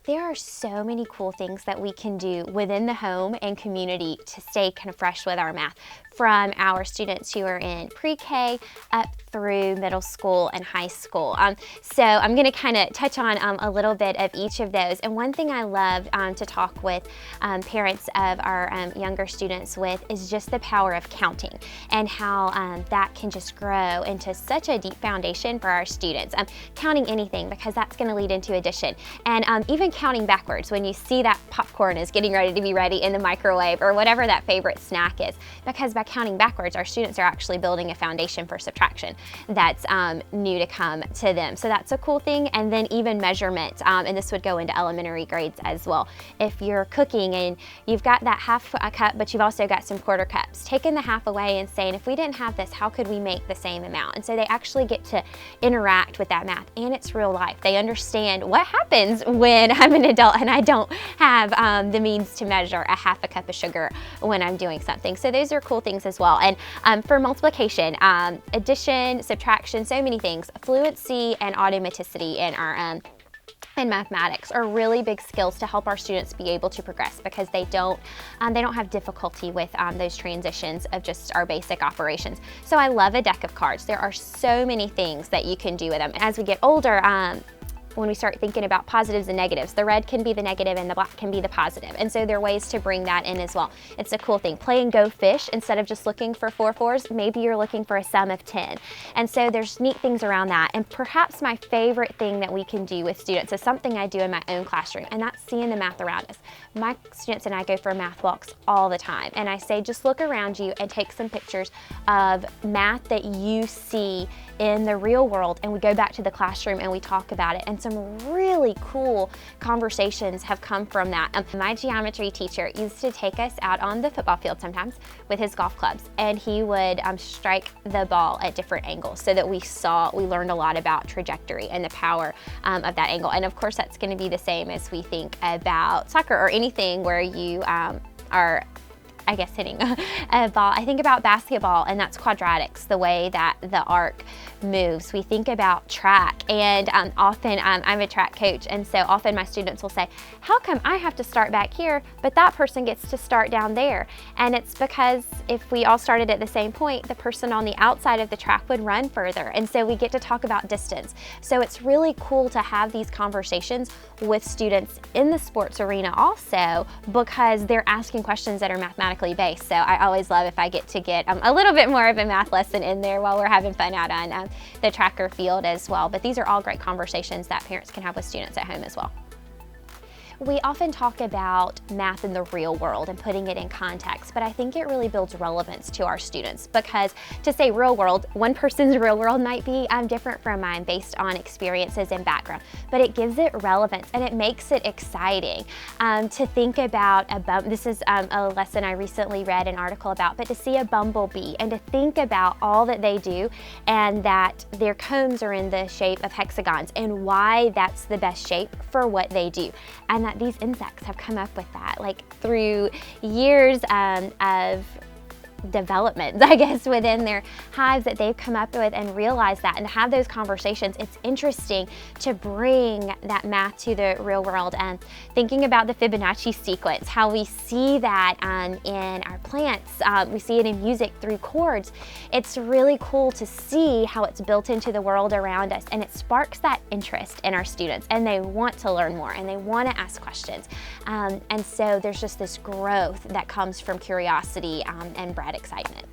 There are so many cool things that we can do within the home and community to stay kind of fresh with our math, from our students who are in pre-K up through middle school and high school. So I'm going to kind of touch on a little bit of each of those. And one thing I love to talk with parents of our younger students with is just the power of counting, and how that can just grow into such a deep foundation for our students. Counting anything, because that's going to lead into addition. And even counting backwards when you see that popcorn is getting ready to be ready in the microwave, or whatever that favorite snack is, because by counting backwards, our students are actually building a foundation for subtraction that's new to come to them. So that's a cool thing. And then even measurement, and this would go into elementary grades as well. If you're cooking and you've got that half a cup, but you've also got some quarter cups, taking the half away and saying, if we didn't have this, how could we make the same amount? And so they actually get to interact with that math, and it's real life. They understand what happens when I'm an adult and I don't have the means to measure a half a cup of sugar when I'm doing something. So those are cool things as well. And for multiplication, addition, subtraction, so many things, fluency and automaticity in our and mathematics are really big skills to help our students be able to progress, because they don't have difficulty with those transitions of just our basic operations. So I love a deck of cards. There are so many things that you can do with them. As we get older, when we start thinking about positives and negatives, the red can be the negative and the black can be the positive. And so there are ways to bring that in as well. It's a cool thing. Playing Go Fish, instead of just looking for 4 4s, maybe you're looking for a sum of 10. And so there's neat things around that. And perhaps my favorite thing that we can do with students is something I do in my own classroom, and that's seeing the math around us. My students and I go for math walks all the time. And I say, just look around you and take some pictures of math that you see in the real world. And we go back to the classroom and we talk about it. And some really cool conversations have come from that. My geometry teacher used to take us out on the football field sometimes with his golf clubs, and he would strike the ball at different angles so that we learned a lot about trajectory and the power of that angle. And of course, that's going to be the same as we think about soccer or anything where you are, I guess, hitting a ball. I think about basketball, and that's quadratics, the way that the arc moves. We think about track, and often I'm a track coach, and so often my students will say, how come I have to start back here, but that person gets to start down there? And it's because if we all started at the same point, the person on the outside of the track would run further. And so we get to talk about distance. So it's really cool to have these conversations with students in the sports arena also, because they're asking questions that are mathematically based. So I always love if I get a little bit more of a math lesson in there while we're having fun out on the tracker field as well. But these are all great conversations that parents can have with students at home as well. We often talk about math in the real world and putting it in context, but I think it really builds relevance to our students, because to say real world, one person's real world might be different from mine based on experiences and background, but it gives it relevance and it makes it exciting to think about this is a lesson I recently read an article about, but to see a bumblebee and to think about all that they do, and that their combs are in the shape of hexagons, and why that's the best shape for what they do. And that these insects have come up with that, like through years of development, I guess, within their hives that they've come up with, and realize that and have those conversations. It's interesting to bring that math to the real world, and thinking about the Fibonacci sequence, how we see that in our plants, we see it in music through chords. It's really cool to see how it's built into the world around us, and it sparks that interest in our students, and they want to learn more and they want to ask questions. And so there's just this growth that comes from curiosity and excitement.